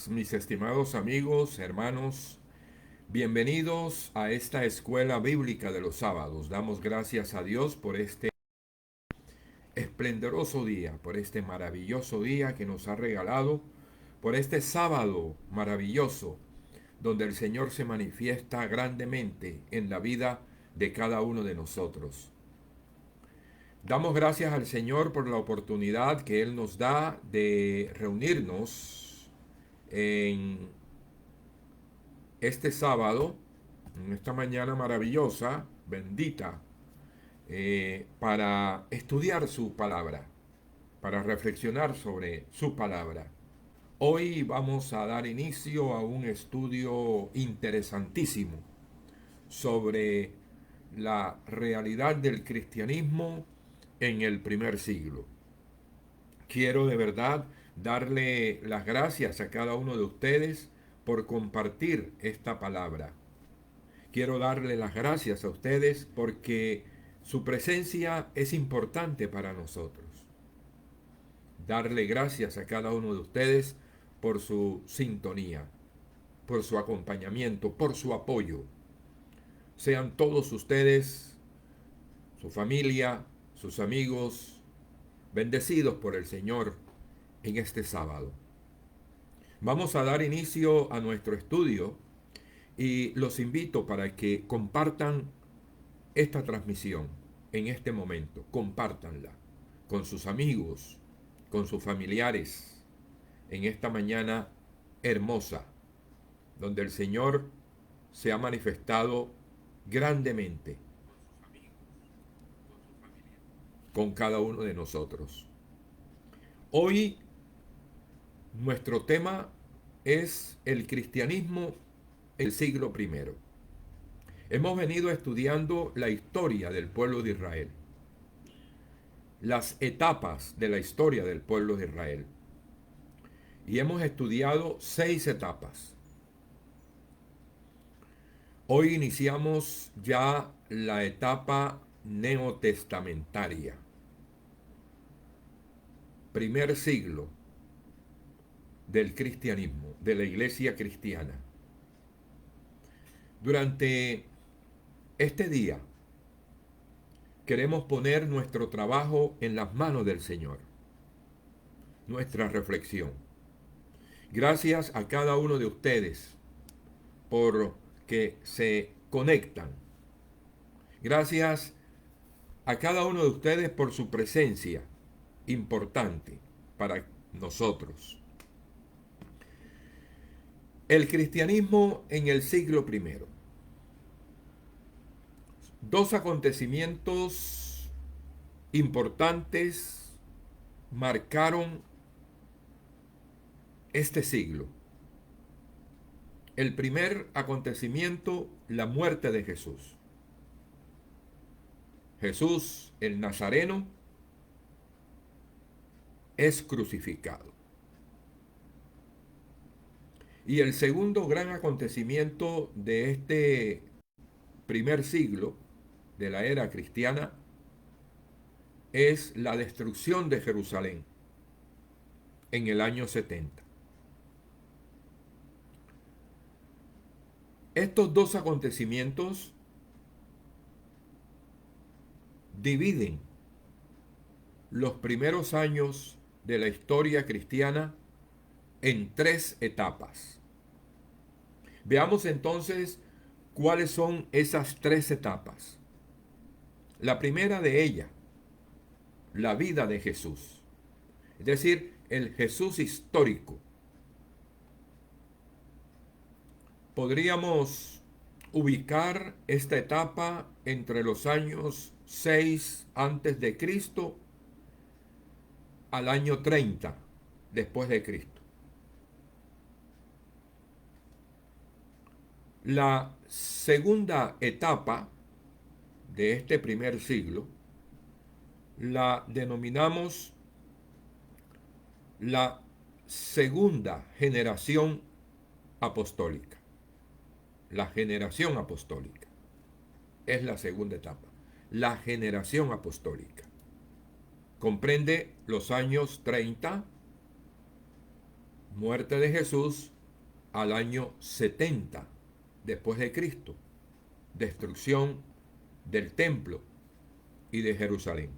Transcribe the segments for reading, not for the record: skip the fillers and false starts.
Mis estimados amigos, hermanos, bienvenidos a esta escuela bíblica de los sábados. Damos gracias a Dios por este esplendoroso día, por este maravilloso día que nos ha regalado, por este sábado maravilloso, donde el Señor se manifiesta grandemente en la vida de cada uno de nosotros. Damos gracias al Señor por la oportunidad que Él nos da de reunirnos en este sábado, en esta mañana maravillosa, bendita, para estudiar su palabra, para reflexionar sobre su palabra. Hoy vamos a dar inicio a un estudio interesantísimo sobre la realidad del cristianismo en el primer siglo. Quiero de verdad darle las gracias a cada uno de ustedes por compartir esta palabra. Quiero darle las gracias a ustedes porque su presencia es importante para nosotros. Darle gracias a cada uno de ustedes por su sintonía, por su acompañamiento, por su apoyo. Sean todos ustedes, su familia, sus amigos, bendecidos por el Señor en este sábado. Vamos a dar inicio a nuestro estudio y los invito para que compartan esta transmisión en este momento. Compártanla con sus amigos, con sus familiares, en esta mañana hermosa, donde el Señor se ha manifestado grandemente con cada uno de nosotros. Hoy nuestro tema es el cristianismo en el siglo primero. Hemos venido estudiando la historia del pueblo de Israel, las etapas de la historia del pueblo de Israel. Y hemos estudiado 6 etapas. Hoy iniciamos ya la etapa neotestamentaria, primer siglo del cristianismo, de la iglesia cristiana. Durante este día queremos poner nuestro trabajo en las manos del Señor, nuestra reflexión. Gracias a cada uno de ustedes por que se conectan. Gracias a cada uno de ustedes por su presencia importante para nosotros. El cristianismo en el siglo primero. Dos acontecimientos importantes marcaron este siglo. El primer acontecimiento, la muerte de Jesús. Jesús, el Nazareno, es crucificado. Y el segundo gran acontecimiento de este primer siglo de la era cristiana es la destrucción de Jerusalén en el año 70. Estos dos acontecimientos dividen los primeros años de la historia cristiana en 3 etapas. Veamos entonces cuáles son esas 3 etapas. La primera de ellas, la vida de Jesús, es decir, el Jesús histórico. Podríamos ubicar esta etapa entre los años 6 antes de Cristo al año 30 después de Cristo. La segunda etapa de este primer siglo la denominamos la segunda generación apostólica. La generación apostólica es la segunda etapa. La generación apostólica comprende los años 30 Muerte de Jesús al año 70 después de Cristo. Destrucción del templo y de Jerusalén.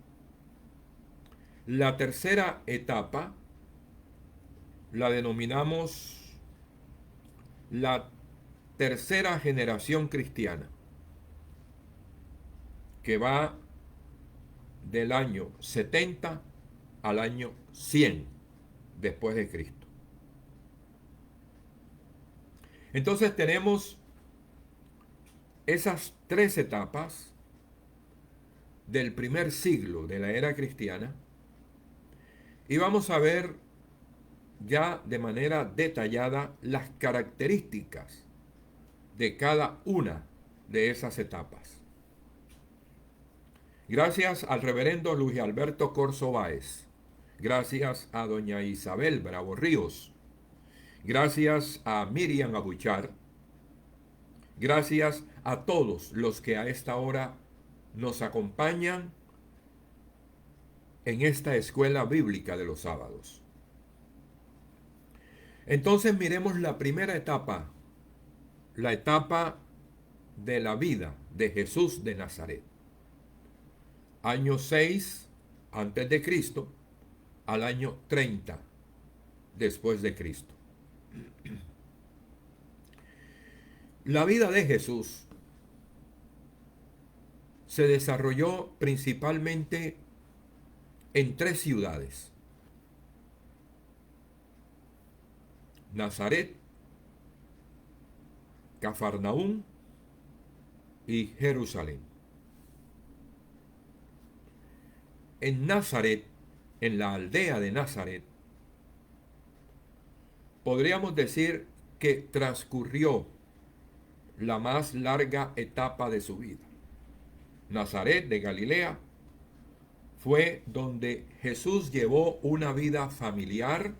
La tercera etapa la denominamos la tercera generación cristiana, que va del año 70 al año 100 después de Cristo. Entonces tenemos esas tres etapas del primer siglo de la era cristiana y vamos a ver ya de manera detallada las características de cada una de esas etapas. Gracias al reverendo Luis Alberto Corzo Báez, gracias a doña Isabel Bravo Ríos, gracias a Miriam Abuchar, gracias a todos los que a esta hora nos acompañan en esta escuela bíblica de los sábados. Entonces miremos la primera etapa, la etapa de la vida de Jesús de Nazaret. Año 6 antes de Cristo al año 30 después de Cristo. La vida de Jesús se desarrolló principalmente en tres ciudades: Nazaret, Cafarnaúm y Jerusalén. En Nazaret, en la aldea de Nazaret, podríamos decir que transcurrió la más larga etapa de su vida. Nazaret de Galilea fue donde Jesús llevó una vida familiar,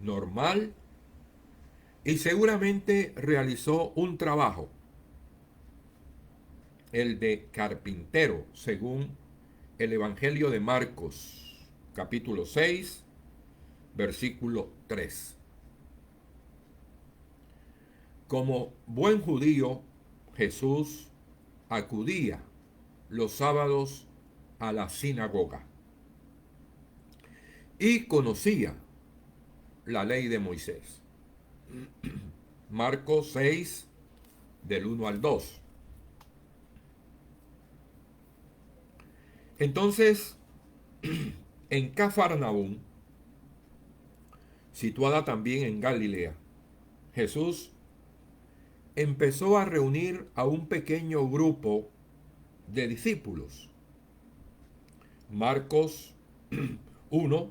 normal, y seguramente realizó un trabajo, el de carpintero, según el Evangelio de Marcos, capítulo 6, versículo 3. Como buen judío, Jesús acudía los sábados a la sinagoga y conocía la ley de Moisés. Marcos 6, del 1 al 2. Entonces, en Cafarnaúm, situada también en Galilea, Jesús empezó a reunir a un pequeño grupo de discípulos. Marcos 1,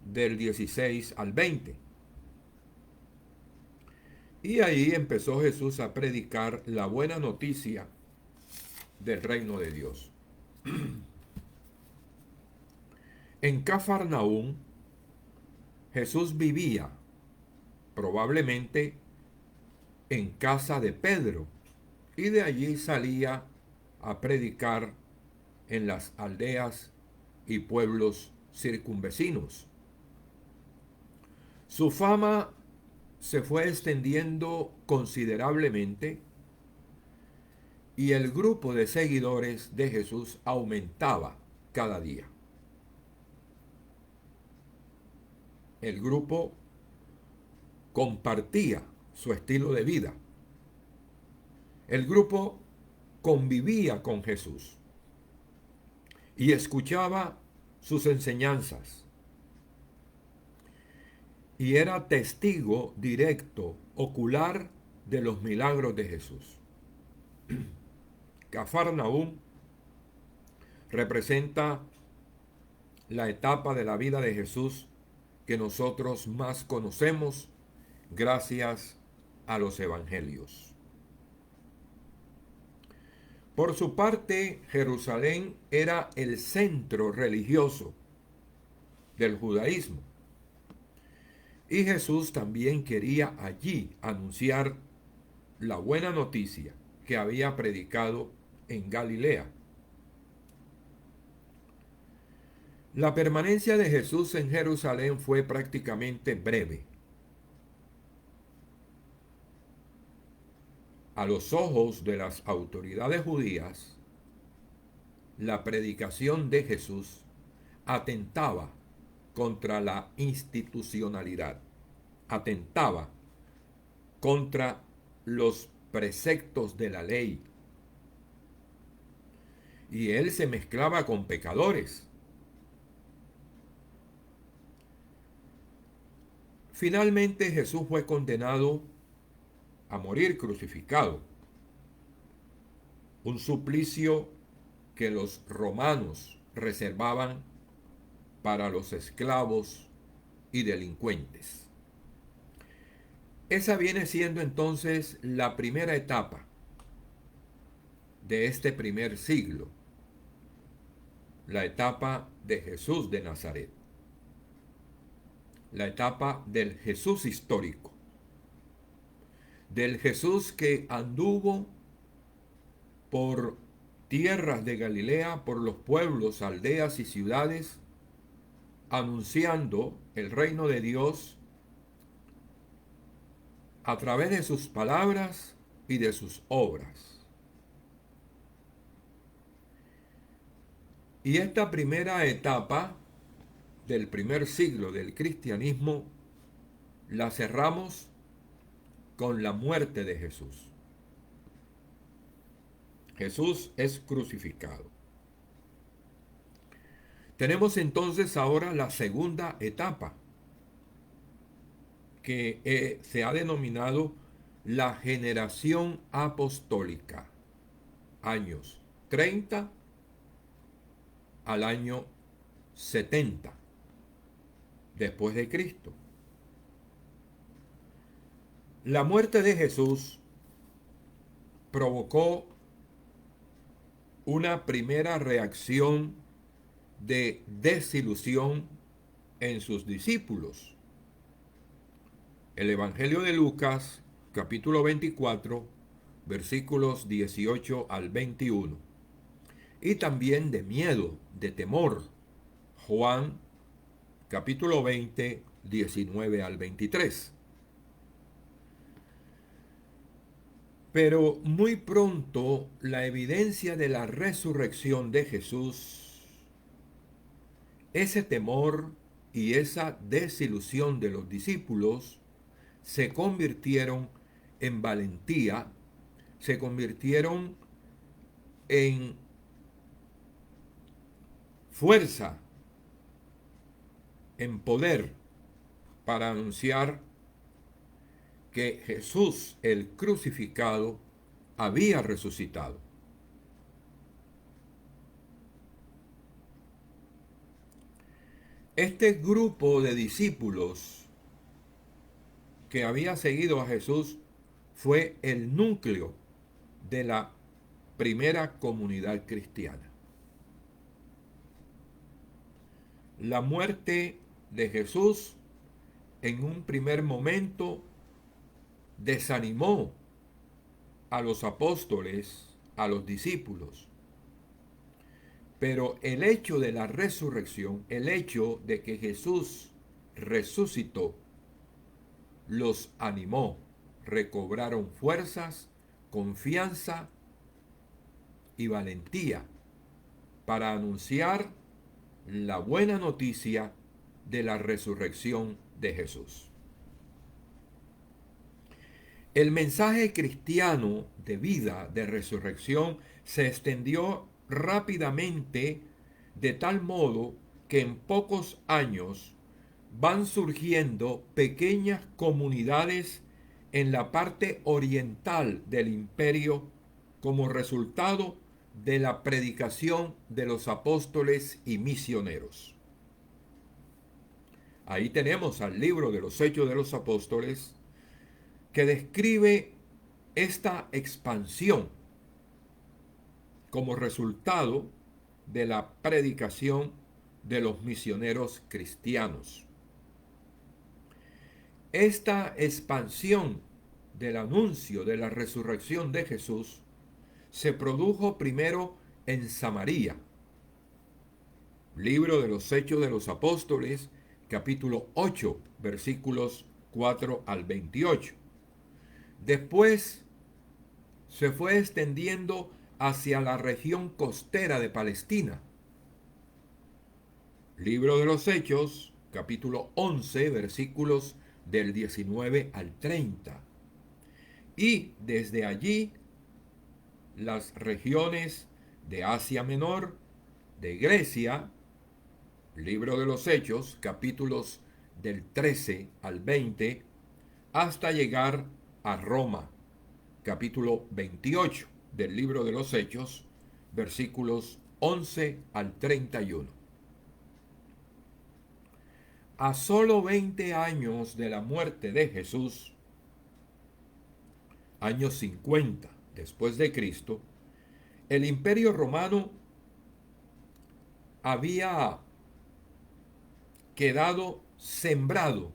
del 16 al 20. Y ahí empezó Jesús a predicar la buena noticia del reino de Dios. En Cafarnaúm, Jesús vivía probablemente en casa de Pedro y de allí salía a predicar en las aldeas y pueblos circunvecinos. Su fama se fue extendiendo considerablemente y el grupo de seguidores de Jesús aumentaba cada día. El grupo compartía su estilo de vida. El grupo convivía con Jesús y escuchaba sus enseñanzas. Y era testigo directo, ocular, de los milagros de Jesús. Cafarnaúm representa la etapa de la vida de Jesús que nosotros más conocemos gracias a los evangelios. Por su parte, Jerusalén era el centro religioso del judaísmo. Y Jesús también quería allí anunciar la buena noticia que había predicado en Galilea. La permanencia de Jesús en Jerusalén fue prácticamente breve. A los ojos de las autoridades judías, la predicación de Jesús atentaba contra la institucionalidad, atentaba contra los preceptos de la ley, y él se mezclaba con pecadores. Finalmente Jesús fue condenado a morir crucificado, un suplicio que los romanos reservaban para los esclavos y delincuentes. Esa viene siendo entonces la primera etapa de este primer siglo, la etapa de Jesús de Nazaret, la etapa del Jesús histórico, del Jesús que anduvo por tierras de Galilea, por los pueblos, aldeas y ciudades, anunciando el reino de Dios a través de sus palabras y de sus obras. Y esta primera etapa del primer siglo del cristianismo la cerramos con la muerte de Jesús. Jesús es crucificado. Tenemos entonces ahora la segunda etapa, que se ha denominado la generación apostólica, años 30 al año 70 después de Cristo. La muerte de Jesús provocó una primera reacción de desilusión en sus discípulos. El Evangelio de Lucas, capítulo 24, versículos 18 al 21. Y también de miedo, de temor. Juan, capítulo 20, 19 al 23. Pero muy pronto la evidencia de la resurrección de Jesús, ese temor y esa desilusión de los discípulos se convirtieron en valentía, se convirtieron en fuerza, en poder para anunciar que Jesús el crucificado había resucitado. Este grupo de discípulos que había seguido a Jesús fue el núcleo de la primera comunidad cristiana. La muerte de Jesús en un primer momento desanimó a los apóstoles, a los discípulos. Pero el hecho de la resurrección, el hecho de que Jesús resucitó, los animó, recobraron fuerzas, confianza y valentía para anunciar la buena noticia de la resurrección de Jesús. El mensaje cristiano de vida, de resurrección, se extendió rápidamente de tal modo que en pocos años van surgiendo pequeñas comunidades en la parte oriental del imperio como resultado de la predicación de los apóstoles y misioneros. Ahí tenemos al libro de los Hechos de los Apóstoles, que describe esta expansión como resultado de la predicación de los misioneros cristianos. Esta expansión del anuncio de la resurrección de Jesús se produjo primero en Samaria, Libro de los Hechos de los Apóstoles, capítulo 8, versículos 4 al 28. Después se fue extendiendo hacia la región costera de Palestina. Libro de los Hechos, capítulo 11, versículos del 19 al 30. Y desde allí las regiones de Asia Menor, de Grecia, Libro de los Hechos, capítulos del 13 al 20, hasta llegar a Roma, capítulo 28 del Libro de los Hechos, versículos 11 al 31. A solo 20 años de la muerte de Jesús, años 50 después de Cristo, el Imperio Romano había quedado sembrado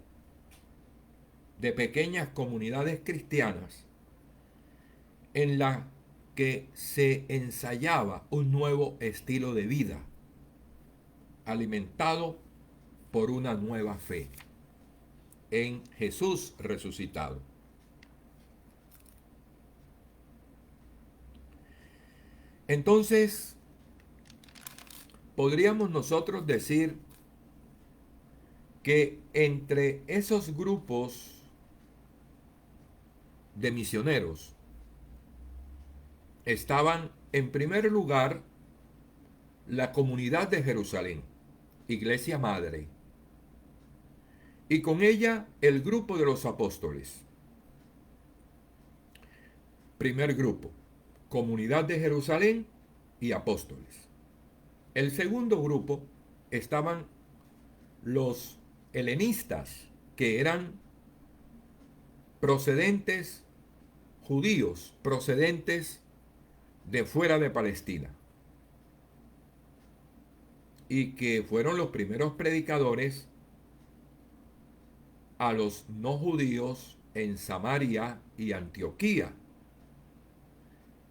de pequeñas comunidades cristianas en la que se ensayaba un nuevo estilo de vida, alimentado por una nueva fe en Jesús resucitado. Entonces, podríamos nosotros decir que entre esos grupos de misioneros estaban en primer lugar la comunidad de Jerusalén, Iglesia Madre, y con ella el grupo de los apóstoles. Primer grupo, comunidad de Jerusalén y apóstoles. El segundo grupo estaban los helenistas, que eran procedentes judíos, procedentes de fuera de Palestina, y que fueron los primeros predicadores a los no judíos en Samaria y Antioquía.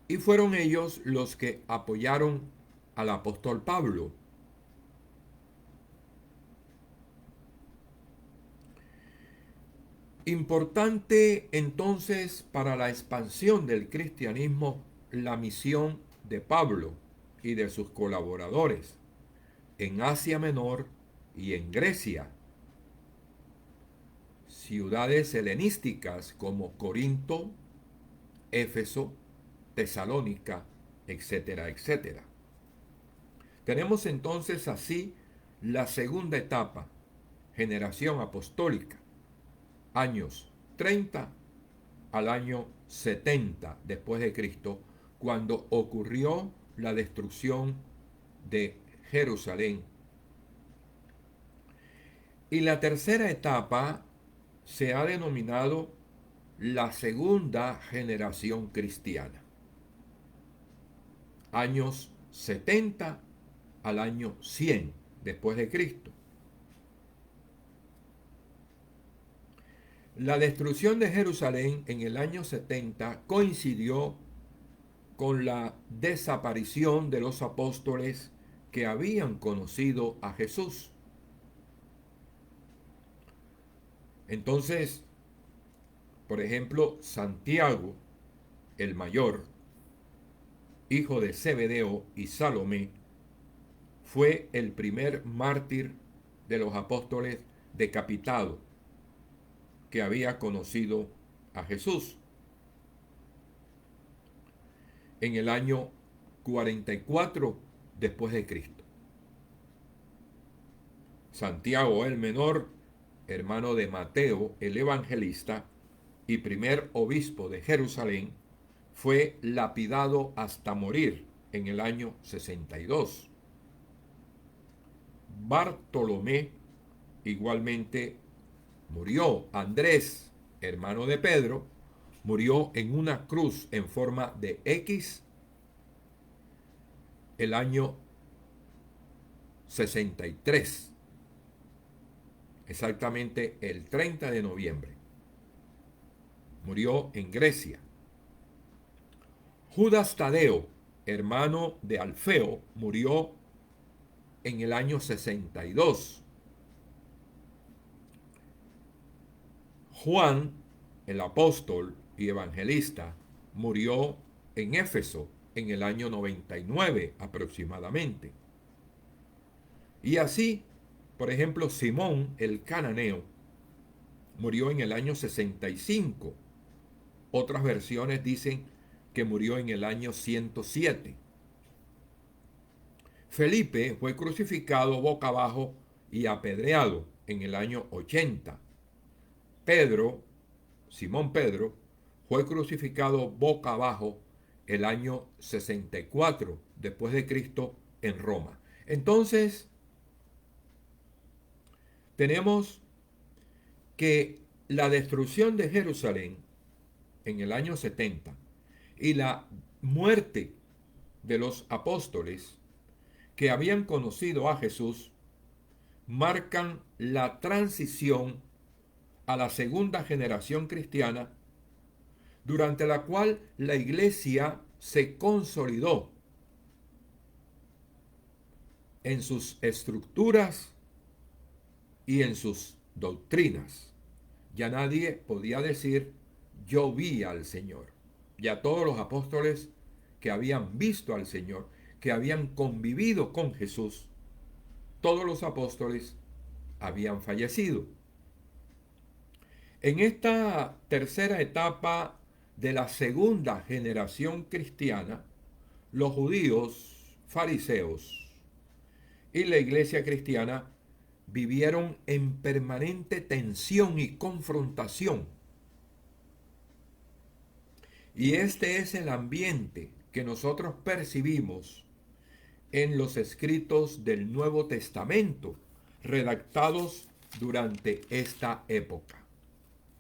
Y fueron ellos los que apoyaron al apóstol Pablo. Importante entonces para la expansión del cristianismo la misión de Pablo y de sus colaboradores en Asia Menor y en Grecia, ciudades helenísticas como Corinto, Éfeso, Tesalónica, etcétera, etcétera. Tenemos entonces así la segunda etapa, generación apostólica, años 30 al año 70 después de Cristo, cuando ocurrió la destrucción de Jerusalén. Y la tercera etapa se ha denominado la segunda generación cristiana, años 70 al año 100 después de Cristo. La destrucción de Jerusalén en el año 70 coincidió con la desaparición de los apóstoles que habían conocido a Jesús. Entonces, por ejemplo, Santiago, el mayor, hijo de Zebedeo y Salomé, fue el primer mártir de los apóstoles decapitado que había conocido a Jesús. En el año 44 después de Cristo. Santiago el menor, hermano de Mateo el evangelista y primer obispo de Jerusalén, fue lapidado hasta morir en el año 62. Bartolomé igualmente murió. Andrés, hermano de Pedro, murió en una cruz en forma de X el año 63, exactamente el 30 de noviembre. Murió en Grecia. Judas Tadeo, hermano de Alfeo, murió en el año 62. Juan, el apóstol y evangelista, murió en Éfeso en el año 99 aproximadamente. Y así, por ejemplo, Simón el cananeo murió en el año 65. Otras versiones dicen que murió en el año 107. Felipe fue crucificado boca abajo y apedreado en el año 80. Pedro, Simón Pedro, fue crucificado boca abajo el año 64 después de Cristo en Roma. Entonces, tenemos que la destrucción de Jerusalén en el año 70 y la muerte de los apóstoles que habían conocido a Jesús marcan la transición a la segunda generación cristiana, durante la cual la iglesia se consolidó en sus estructuras y en sus doctrinas. Ya nadie podía decir yo vi al Señor. Ya todos los apóstoles que habían visto al Señor, que habían convivido con Jesús, todos los apóstoles habían fallecido. En esta tercera etapa de la segunda generación cristiana, los judíos, fariseos y la iglesia cristiana vivieron en permanente tensión y confrontación. Y este es el ambiente que nosotros percibimos en los escritos del Nuevo Testamento, redactados durante esta época.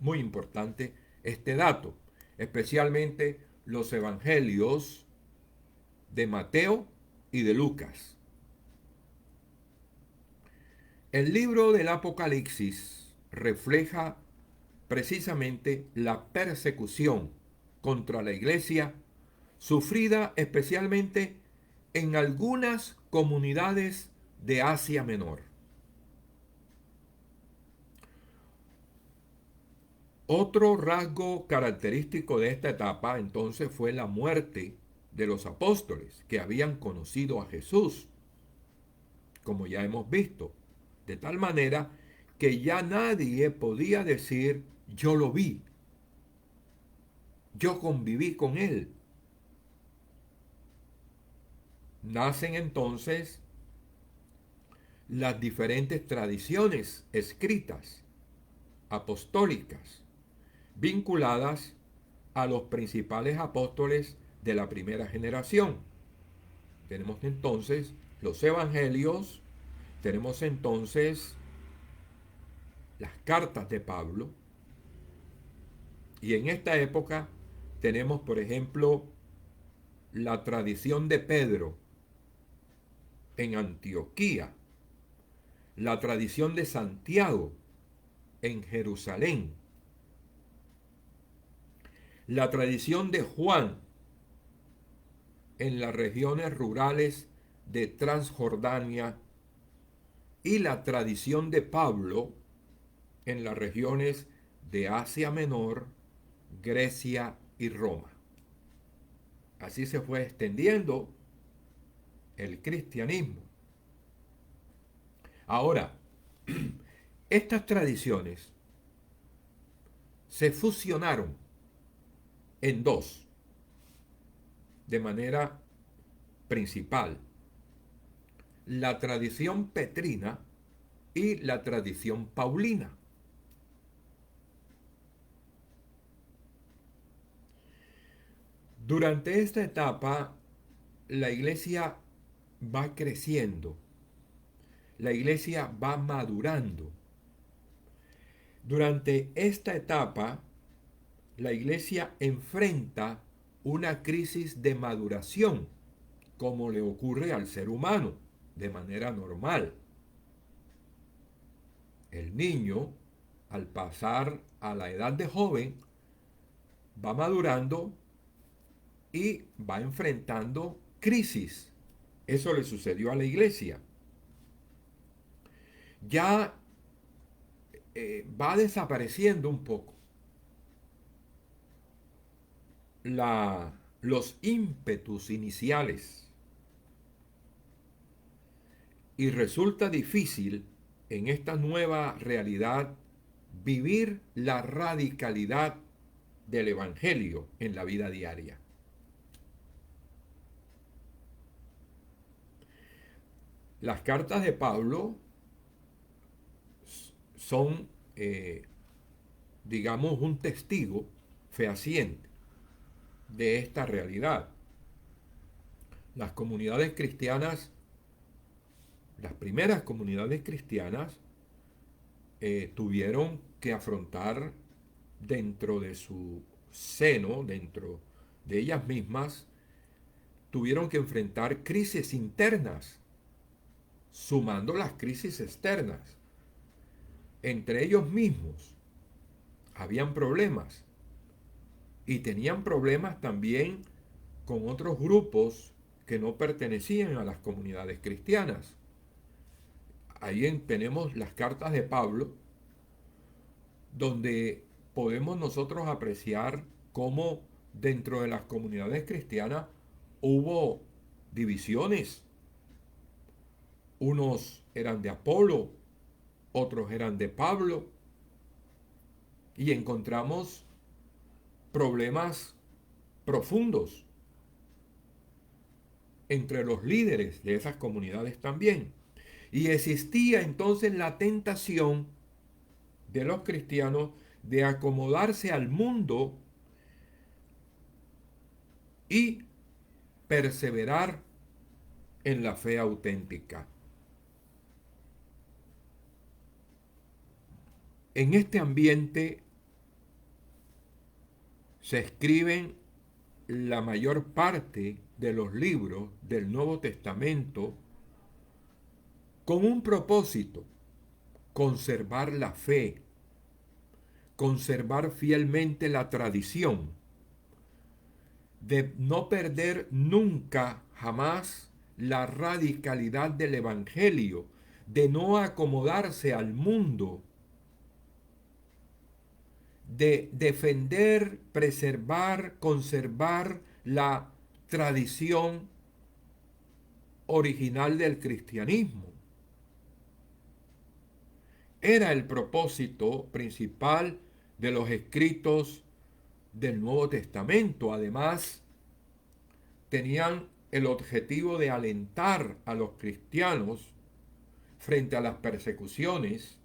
Muy importante este dato, especialmente los evangelios de Mateo y de Lucas. El libro del Apocalipsis refleja precisamente la persecución contra la iglesia sufrida especialmente en algunas comunidades de Asia Menor. Otro rasgo característico de esta etapa entonces fue la muerte de los apóstoles que habían conocido a Jesús, como ya hemos visto, de tal manera que ya nadie podía decir yo lo vi, yo conviví con él. Nacen entonces las diferentes tradiciones escritas, apostólicas, vinculadas a los principales apóstoles de la primera generación. Tenemos entonces los evangelios, tenemos entonces las cartas de Pablo, y en esta época tenemos, por ejemplo, la tradición de Pedro en Antioquía, la tradición de Santiago en Jerusalén, la tradición de Juan en las regiones rurales de Transjordania y la tradición de Pablo en las regiones de Asia Menor, Grecia y Roma. Así se fue extendiendo el cristianismo. Ahora, estas tradiciones se fusionaron en dos de manera principal: la tradición petrina y la tradición paulina. Durante esta etapa, la iglesia va creciendo, la iglesia va madurando. Durante esta etapa, la iglesia enfrenta una crisis de maduración, como le ocurre al ser humano, de manera normal. El niño, al pasar a la edad de joven, va madurando y va enfrentando crisis. Eso le sucedió a la iglesia. ya va desapareciendo un poco los ímpetus iniciales y resulta difícil en esta nueva realidad vivir la radicalidad del Evangelio en la vida diaria. Las cartas de Pablo son, digamos, un testigo fehaciente de esta realidad. Las comunidades cristianas, las primeras comunidades cristianas, tuvieron que afrontar dentro de su seno, dentro de ellas mismas, tuvieron que enfrentar crisis internas, sumando las crisis externas. Entre ellos mismos habían problemas y tenían problemas también con otros grupos que no pertenecían a las comunidades cristianas. Ahí tenemos las cartas de Pablo, donde podemos nosotros apreciar cómo dentro de las comunidades cristianas hubo divisiones. Unos eran de Apolo, otros eran de Pablo, y encontramos problemas profundos entre los líderes de esas comunidades también. Y existía entonces la tentación de los cristianos de acomodarse al mundo y perseverar en la fe auténtica. En este ambiente se escriben la mayor parte de los libros del Nuevo Testamento con un propósito: conservar la fe, conservar fielmente la tradición, de no perder nunca, jamás, la radicalidad del Evangelio, de no acomodarse al mundo, de defender, preservar, conservar la tradición original del cristianismo. Era el propósito principal de los escritos del Nuevo Testamento. Además, tenían el objetivo de alentar a los cristianos frente a las persecuciones,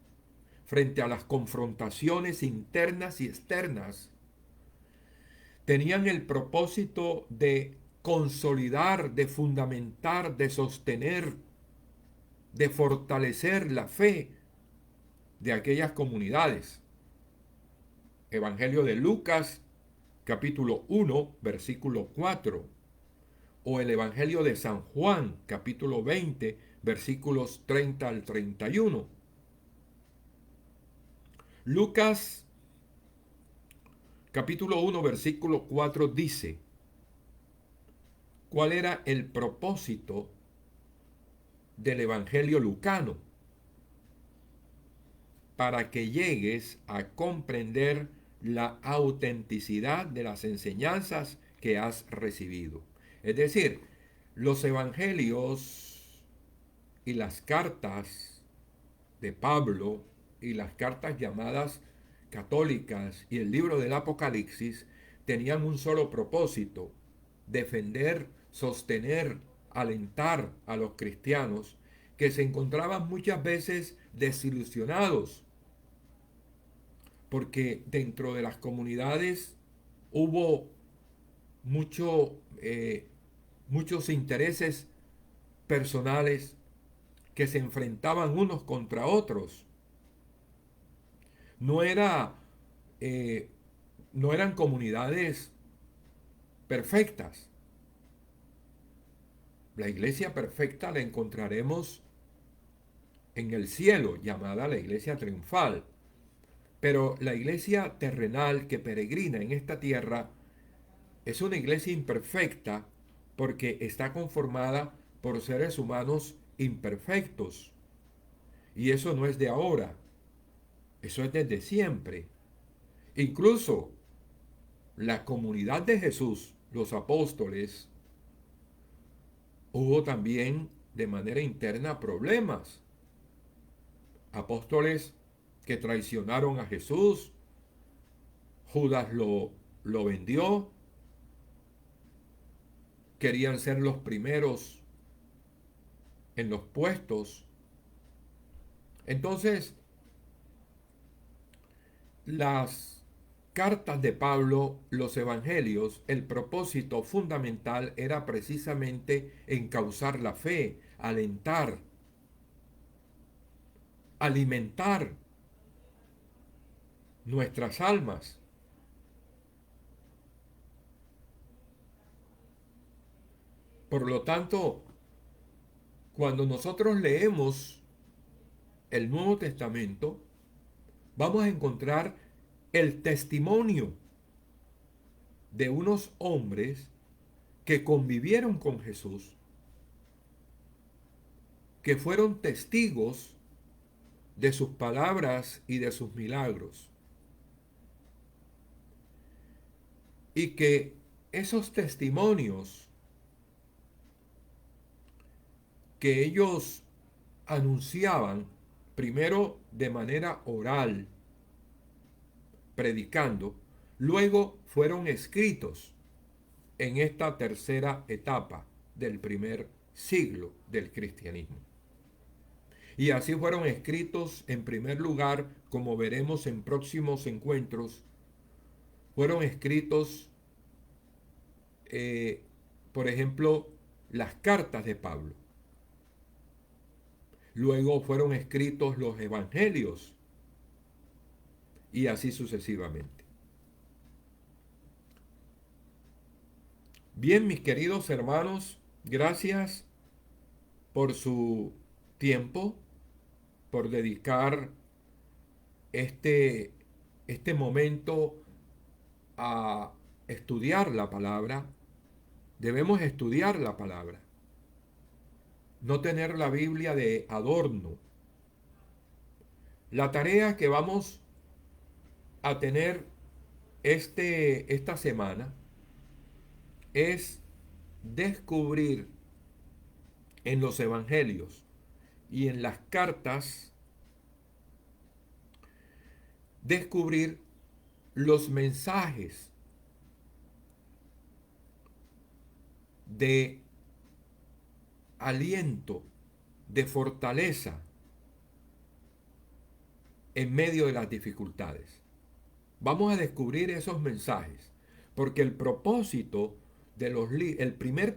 frente a las confrontaciones internas y externas. Tenían el propósito de consolidar, de fundamentar, de sostener, de fortalecer la fe de aquellas comunidades. Evangelio de Lucas, capítulo 1, versículo 4, o el Evangelio de San Juan, capítulo 20, versículos 30 al 31. Lucas, capítulo 1, versículo 4 dice: ¿cuál era el propósito del Evangelio lucano? Para que llegues a comprender la autenticidad de las enseñanzas que has recibido. Es decir, los evangelios y las cartas de Pablo y las cartas llamadas católicas y el libro del Apocalipsis tenían un solo propósito: defender, sostener, alentar a los cristianos que se encontraban muchas veces desilusionados, porque dentro de las comunidades hubo muchos intereses personales que se enfrentaban unos contra otros. No era, no eran comunidades perfectas. La iglesia perfecta la encontraremos en el cielo, llamada la iglesia triunfal. Pero la iglesia terrenal que peregrina en esta tierra es una iglesia imperfecta porque está conformada por seres humanos imperfectos. Y eso no es de ahora, eso es desde siempre. Incluso la comunidad de Jesús, los apóstoles, hubo también de manera interna problemas. Apóstoles que traicionaron a Jesús, Judas lo vendió, querían ser los primeros en los puestos. Entonces, las cartas de Pablo, los evangelios, el propósito fundamental era precisamente encauzar la fe, alentar, alimentar nuestras almas. Por lo tanto, cuando nosotros leemos el Nuevo Testamento, vamos a encontrar el testimonio de unos hombres que convivieron con Jesús, que fueron testigos de sus palabras y de sus milagros, y que esos testimonios que ellos anunciaban, primero de manera oral, predicando, luego fueron escritos en esta tercera etapa del primer siglo del cristianismo. Y así fueron escritos en primer lugar, como veremos en próximos encuentros, fueron escritos, por ejemplo, las cartas de Pablo. Luego fueron escritos los evangelios y así sucesivamente. Bien, mis queridos hermanos, gracias por su tiempo, por dedicar este momento a estudiar la palabra. Debemos estudiar la palabra, no tener la Biblia de adorno. La tarea que vamos a tener esta semana es descubrir en los evangelios y en las cartas, descubrir los mensajes de aliento, de fortaleza en medio de las dificultades. Vamos a descubrir esos mensajes, porque el primer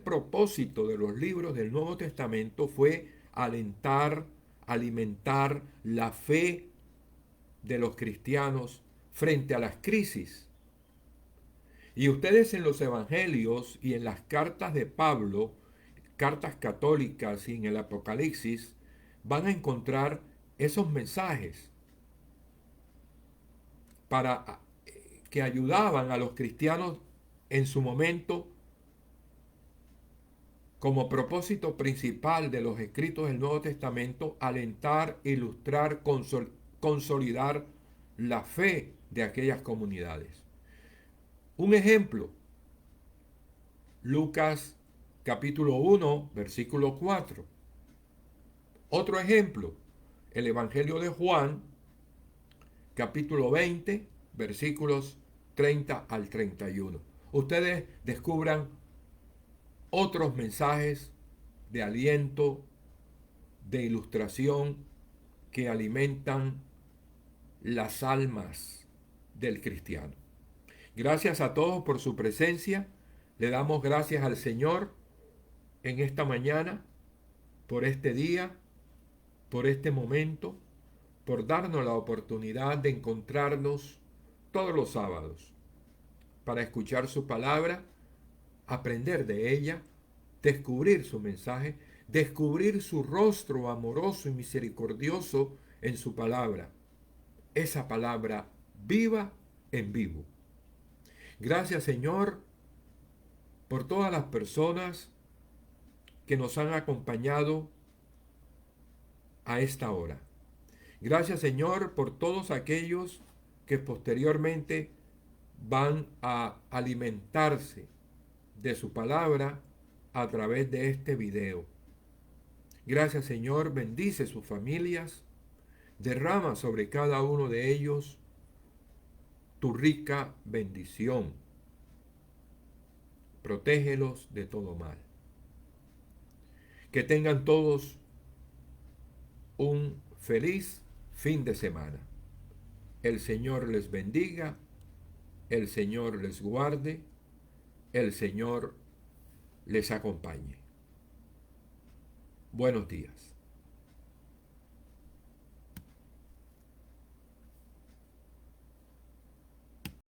propósito de los libros del Nuevo Testamento fue alentar, alimentar la fe de los cristianos frente a las crisis. Y ustedes en los evangelios y en las cartas de Pablo, cartas católicas y en el Apocalipsis, van a encontrar esos mensajes que ayudaban a los cristianos en su momento, como propósito principal de los escritos del Nuevo Testamento, alentar, ilustrar, consolidar la fe de aquellas comunidades. Un ejemplo, Lucas capítulo 1, versículo 4. Otro ejemplo, el Evangelio de Juan, capítulo 20, versículos 30 al 31. Ustedes descubran otros mensajes de aliento, de ilustración, que alimentan las almas del cristiano. Gracias a todos por su presencia. Le damos gracias al Señor en esta mañana, por este día, por este momento, por darnos la oportunidad de encontrarnos todos los sábados para escuchar su palabra, aprender de ella, descubrir su mensaje, descubrir su rostro amoroso y misericordioso en su palabra. Esa palabra viva en vivo. Gracias, Señor, por todas las personas que nos han acompañado a esta hora. Gracias, Señor, por todos aquellos que posteriormente van a alimentarse de su palabra a través de este video. Gracias, Señor, bendice sus familias, derrama sobre cada uno de ellos tu rica bendición. Protégelos de todo mal. Que tengan todos un feliz fin de semana. El Señor les bendiga, el Señor les guarde, el Señor les acompañe. Buenos días.